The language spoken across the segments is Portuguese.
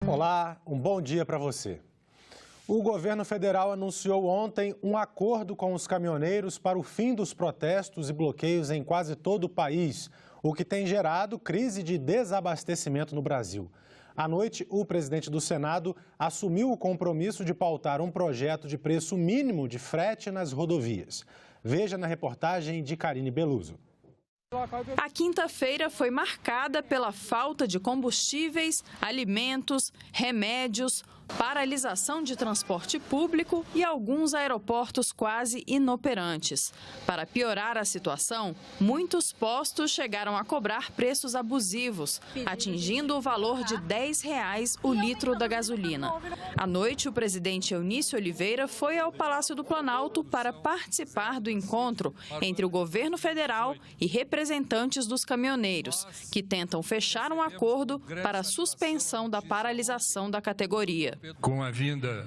Olá, um bom dia para você. O governo federal anunciou ontem um acordo com os caminhoneiros para o fim dos protestos e bloqueios em quase todo o país, o que tem gerado crise de desabastecimento no Brasil. À noite, o presidente do Senado assumiu o compromisso de pautar um projeto de preço mínimo de frete nas rodovias. Veja na reportagem de Karine Beluso. A quinta-feira foi marcada pela falta de combustíveis, alimentos, remédios, paralisação de transporte público e alguns aeroportos quase inoperantes. Para piorar a situação, muitos postos chegaram a cobrar preços abusivos, atingindo o valor de R$10 o litro da gasolina. À noite, o presidente Eunício Oliveira foi ao Palácio do Planalto para participar do encontro entre o governo federal e representantes dos caminhoneiros, que tentam fechar um acordo para a suspensão da paralisação da categoria. Com a vinda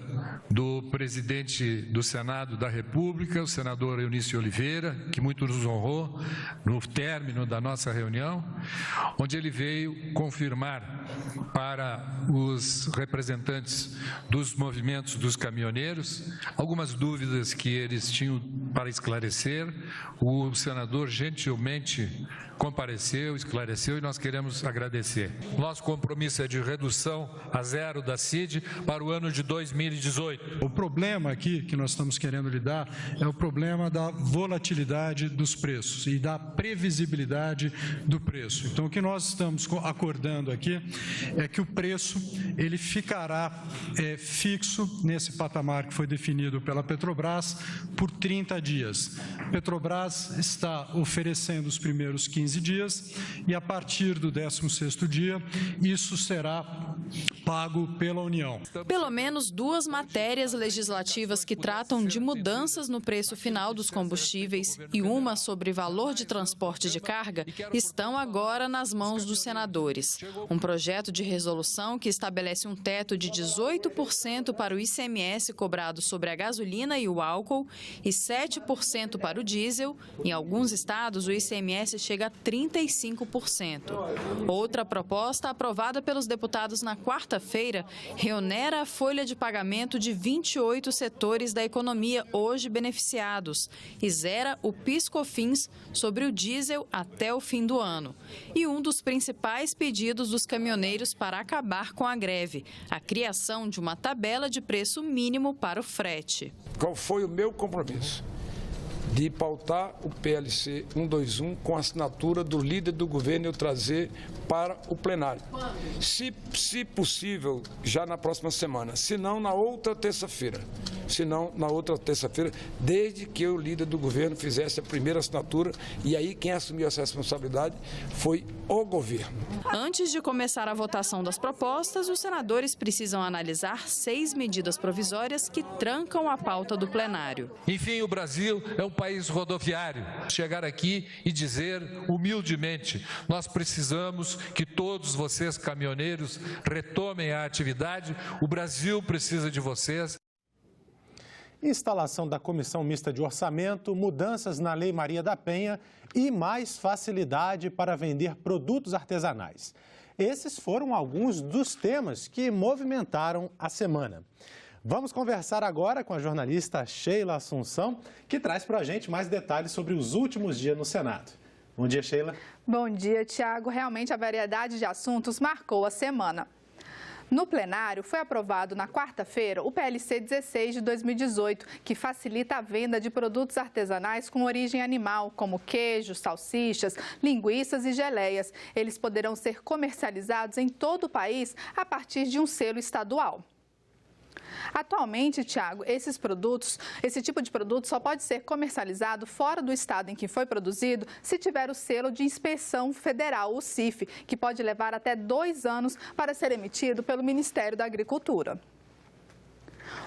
do presidente do Senado da República, o senador Eunício Oliveira, que muito nos honrou no término da nossa reunião, onde ele veio confirmar para os representantes dos movimentos dos caminhoneiros algumas dúvidas que eles tinham para esclarecer. O senador gentilmente compareceu, esclareceu e nós queremos agradecer. Nosso compromisso é de redução a zero da CID para o ano de 2018. O problema aqui que nós estamos querendo lidar é o problema da volatilidade dos preços e da previsibilidade do preço. Então, o que nós estamos acordando aqui é que o preço ele ficará fixo nesse patamar que foi definido pela Petrobras por 30 dias. Petrobras está oferecendo os primeiros 15 dias e a partir do 16º dia isso será pago pela União. Pelo menos duas matérias legislativas que tratam de mudanças no preço final dos combustíveis e uma sobre valor de transporte de carga estão agora nas mãos dos senadores. Um projeto de resolução que estabelece um teto de 18% para o ICMS cobrado sobre a gasolina e o álcool e 7% para o diesel. Em alguns estados, o ICMS chega a 35%. Outra proposta aprovada pelos deputados na quarta-feira reonera a folha de pagamento de 28 setores da economia hoje beneficiados e zera o PIS/COFINS sobre o diesel até o fim do ano. E um dos principais pedidos dos caminhoneiros para acabar com a greve, a criação de uma tabela de preço mínimo para o frete. Qual foi o meu compromisso? De pautar o PLC 121 com a assinatura do líder do governo e eu trazer para o plenário. Se possível, já na próxima semana, se não na outra terça-feira. Desde que o líder do governo fizesse a primeira assinatura, e aí quem assumiu essa responsabilidade foi o governo. Antes de começar a votação das propostas, os senadores precisam analisar 6 medidas provisórias que trancam a pauta do plenário. Enfim, o Brasil é um país rodoviário. Chegar aqui e dizer humildemente, nós precisamos que todos vocês, caminhoneiros, retomem a atividade. O Brasil precisa de vocês. Instalação da Comissão Mista de Orçamento, mudanças na Lei Maria da Penha e mais facilidade para vender produtos artesanais. Esses foram alguns dos temas que movimentaram a semana. Vamos conversar agora com a jornalista Sheila Assunção, que traz para a gente mais detalhes sobre os últimos dias no Senado. Bom dia, Sheila. Bom dia, Tiago. Realmente a variedade de assuntos marcou a semana. No plenário, foi aprovado na quarta-feira o PLC 16 de 2018, que facilita a venda de produtos artesanais com origem animal, como queijos, salsichas, linguiças e geleias. Eles poderão ser comercializados em todo o país a partir de um selo estadual. Atualmente, Tiago, esse tipo de produto só pode ser comercializado fora do estado em que foi produzido se tiver o selo de inspeção federal, o CIF, que pode levar até 2 anos para ser emitido pelo Ministério da Agricultura.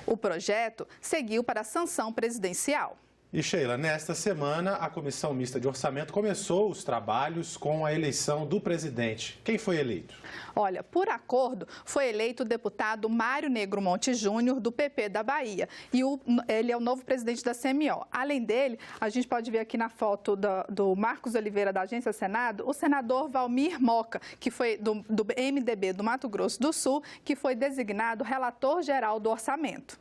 O projeto seguiu para a sanção presidencial. E Sheila, nesta semana, a Comissão Mista de Orçamento começou os trabalhos com a eleição do presidente. Quem foi eleito? Olha, por acordo, foi eleito o deputado Mário Negro Monte Júnior, do PP da Bahia. E ele é o novo presidente da CMO. Além dele, a gente pode ver aqui na foto do Marcos Oliveira, da Agência Senado, o senador Valmir Moca, que foi do MDB do Mato Grosso do Sul, que foi designado relator geral do orçamento.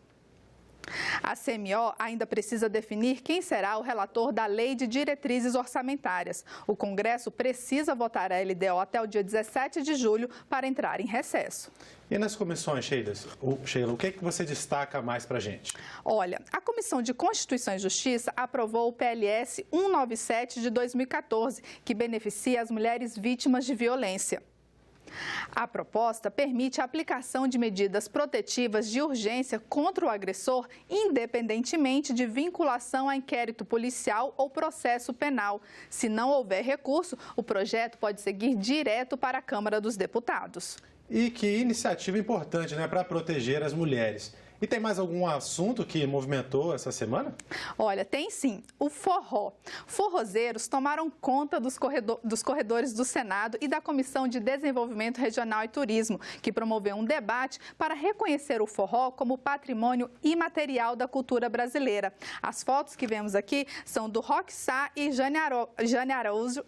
A CMO ainda precisa definir quem será o relator da Lei de Diretrizes Orçamentárias. O Congresso precisa votar a LDO até o dia 17 de julho para entrar em recesso. E nas comissões, Sheila, o que você destaca mais para a gente? Olha, a Comissão de Constituição e Justiça aprovou o PLS 197 de 2014, que beneficia as mulheres vítimas de violência. A proposta permite a aplicação de medidas protetivas de urgência contra o agressor, independentemente de vinculação a inquérito policial ou processo penal. Se não houver recurso, o projeto pode seguir direto para a Câmara dos Deputados. E que iniciativa importante, né, para proteger as mulheres. E tem mais algum assunto que movimentou essa semana? Olha, tem sim. O forró. Forrozeiros tomaram conta dos corredores do Senado e da Comissão de Desenvolvimento Regional e Turismo, que promoveu um debate para reconhecer o forró como patrimônio imaterial da cultura brasileira. As fotos que vemos aqui são do Roxá e Jane Araújo,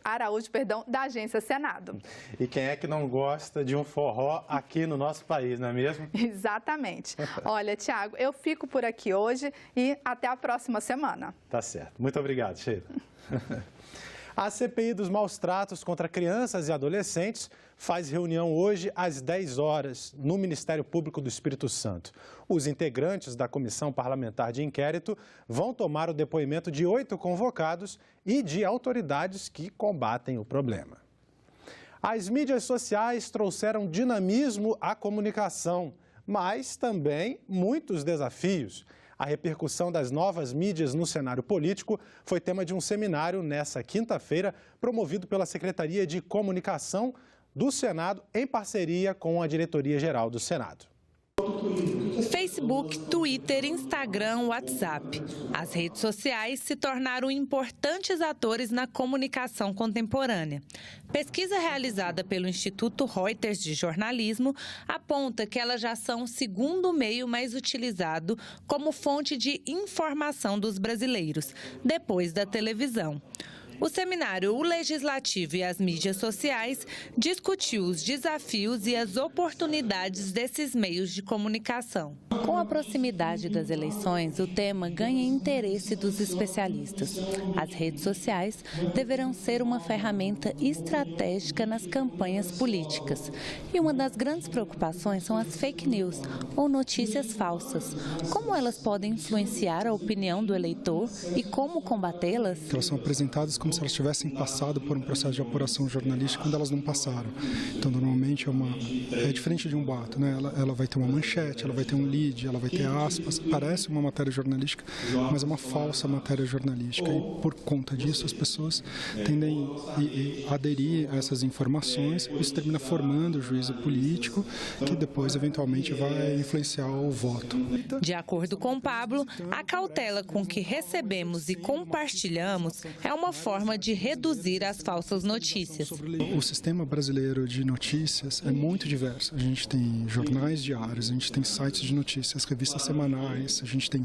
da Agência Senado. E quem é que não gosta de um forró aqui no nosso país, não é mesmo? Exatamente. Olha, Tiago, eu fico por aqui hoje e até a próxima semana. Tá certo. Muito obrigado, Sheila. A CPI dos maus tratos contra crianças e adolescentes faz reunião hoje às 10 horas no Ministério Público do Espírito Santo. Os integrantes da Comissão Parlamentar de Inquérito vão tomar o depoimento de 8 convocados e de autoridades que combatem o problema. As mídias sociais trouxeram dinamismo à comunicação, mas também muitos desafios. A repercussão das novas mídias no cenário político foi tema de um seminário nesta quinta-feira, promovido pela Secretaria de Comunicação do Senado, em parceria com a Diretoria-Geral do Senado. Facebook, Twitter, Instagram, WhatsApp. As redes sociais se tornaram importantes atores na comunicação contemporânea. Pesquisa realizada pelo Instituto Reuters de Jornalismo aponta que elas já são o segundo meio mais utilizado como fonte de informação dos brasileiros, depois da televisão. O seminário O Legislativo e as Mídias Sociais discutiu os desafios e as oportunidades desses meios de comunicação. Com a proximidade das eleições, o tema ganha interesse dos especialistas. As redes sociais deverão ser uma ferramenta estratégica nas campanhas políticas. E uma das grandes preocupações são as fake news, ou notícias falsas. Como elas podem influenciar a opinião do eleitor e como combatê-las? Elas são apresentadas como se elas tivessem passado por um processo de apuração jornalística quando elas não passaram. Então, normalmente é diferente de um boato, né? Ela vai ter uma manchete, ela vai ter um lead, ela vai ter aspas, parece uma matéria jornalística, mas é uma falsa matéria jornalística. E por conta disso, as pessoas tendem a aderir a essas informações, isso termina formando o juízo político, que depois, eventualmente, vai influenciar o voto. De acordo com Pablo, a cautela com que recebemos e compartilhamos é uma forma de reduzir as falsas notícias. O sistema brasileiro de notícias é muito diverso. A gente tem jornais diários, a gente tem sites de notícias, revistas semanais, a gente tem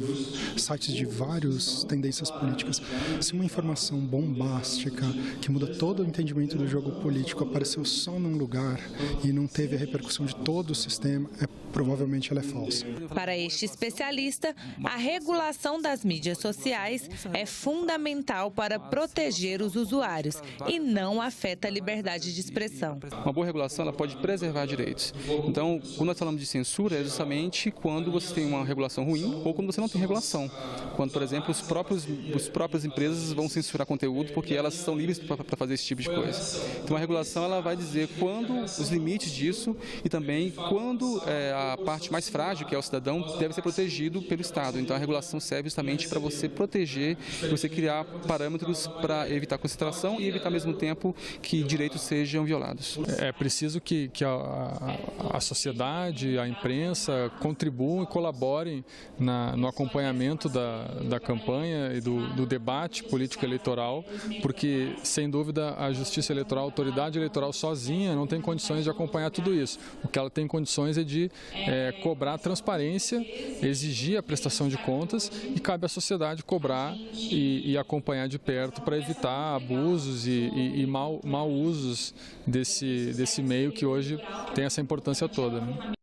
sites de várias tendências políticas. Se uma informação bombástica, que muda todo o entendimento do jogo político, apareceu só num lugar e não teve a repercussão de todo o sistema, provavelmente ela é falsa. Para este especialista, a regulação das mídias sociais é fundamental para proteger os usuários e não afeta a liberdade de expressão. Uma boa regulação ela pode preservar direitos. Então, quando nós falamos de censura, é justamente quando você tem uma regulação ruim ou quando você não tem regulação. Quando, por exemplo, as próprias empresas vão censurar conteúdo porque elas são livres para fazer esse tipo de coisa. Então, a regulação ela vai dizer quando os limites disso e também quando a parte mais frágil, que é o cidadão, deve ser protegido pelo Estado. Então, a regulação serve justamente para você proteger e você criar parâmetros para evitar concentração e evitar ao mesmo tempo que direitos sejam violados. É preciso que a sociedade, a imprensa contribuam contribuam e colaborem no acompanhamento da campanha e do debate político-eleitoral, porque, sem dúvida, a Justiça Eleitoral, a autoridade eleitoral sozinha não tem condições de acompanhar tudo isso. O que ela tem condições é de cobrar transparência, exigir a prestação de contas e cabe à sociedade cobrar e acompanhar de perto para evitar abusos e mau usos desse meio que hoje tem essa importância toda, né?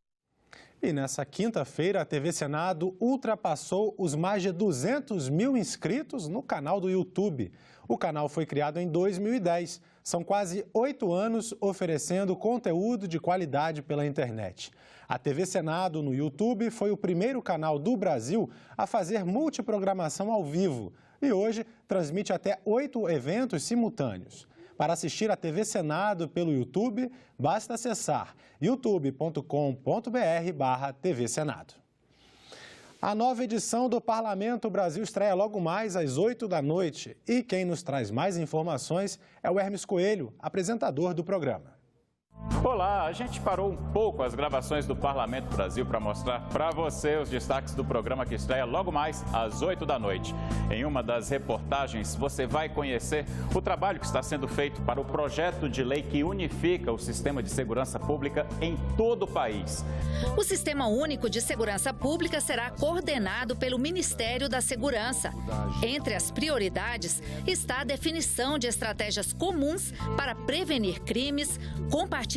E nessa quinta-feira, a TV Senado ultrapassou os mais de 200 mil inscritos no canal do YouTube. O canal foi criado em 2010. São quase 8 anos oferecendo conteúdo de qualidade pela internet. A TV Senado no YouTube foi o primeiro canal do Brasil a fazer multiprogramação ao vivo e hoje transmite até 8 eventos simultâneos. Para assistir a TV Senado pelo YouTube, basta acessar youtube.com.br/TV Senado. A nova edição do Parlamento Brasil estreia logo mais às 8 da noite. E quem nos traz mais informações é o Hermes Coelho, apresentador do programa. Olá, a gente parou um pouco as gravações do Parlamento Brasil para mostrar para você os destaques do programa que estreia logo mais às 8 da noite. Em uma das reportagens, você vai conhecer o trabalho que está sendo feito para o projeto de lei que unifica o sistema de segurança pública em todo o país. O Sistema Único de Segurança Pública será coordenado pelo Ministério da Segurança. Entre as prioridades está a definição de estratégias comuns para prevenir crimes, compartilhamento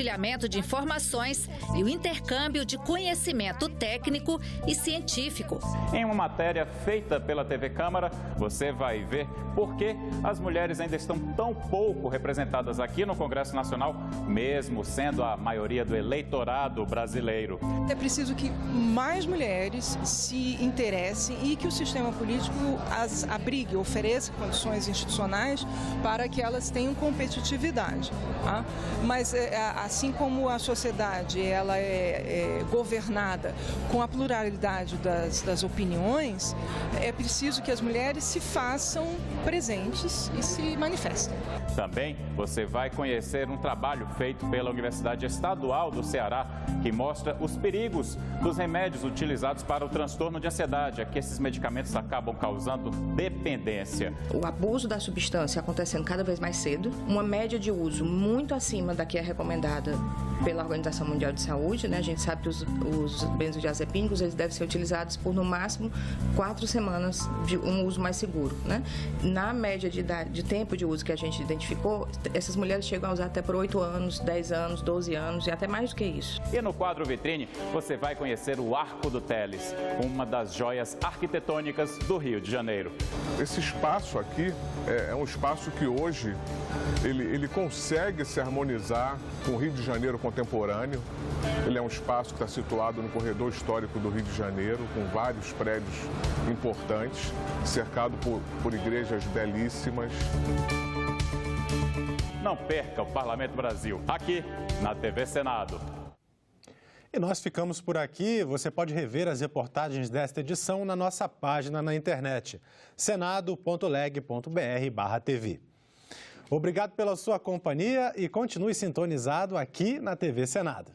de informações e o intercâmbio de conhecimento técnico e científico. Em uma matéria feita pela TV Câmara, você vai ver por que as mulheres ainda estão tão pouco representadas aqui no Congresso Nacional, mesmo sendo a maioria do eleitorado brasileiro. É preciso que mais mulheres se interessem e que o sistema político as abrigue, ofereça condições institucionais para que elas tenham competitividade. Tá? Mas assim como a sociedade ela é governada com a pluralidade das opiniões, é preciso que as mulheres se façam presentes e se manifestem. Também você vai conhecer um trabalho feito pela Universidade Estadual do Ceará que mostra os perigos dos remédios utilizados para o transtorno de ansiedade, que esses medicamentos acabam causando dependência. O abuso da substância acontecendo cada vez mais cedo, uma média de uso muito acima da que é recomendada pela Organização Mundial de Saúde, né? A gente sabe que os benzodiazepínicos eles devem ser utilizados por no máximo 4 semanas de um uso mais seguro, né? Na média de tempo de uso que a gente identificou, essas mulheres chegam a usar até por 8 anos, 10 anos, 12 anos e até mais do que isso. E no quadro vitrine, você vai conhecer o Arco do Teles, uma das joias arquitetônicas do Rio de Janeiro. Esse espaço aqui é um espaço que hoje ele consegue se harmonizar com o Rio de Janeiro contemporâneo. Ele é um espaço que está situado no corredor histórico do Rio de Janeiro, com vários prédios importantes, cercado por igrejas belíssimas. Não perca o Parlamento Brasil, aqui na TV Senado. E nós ficamos por aqui. Você pode rever as reportagens desta edição na nossa página na internet, senado.leg.br/TV. Obrigado pela sua companhia e continue sintonizado aqui na TV Senado.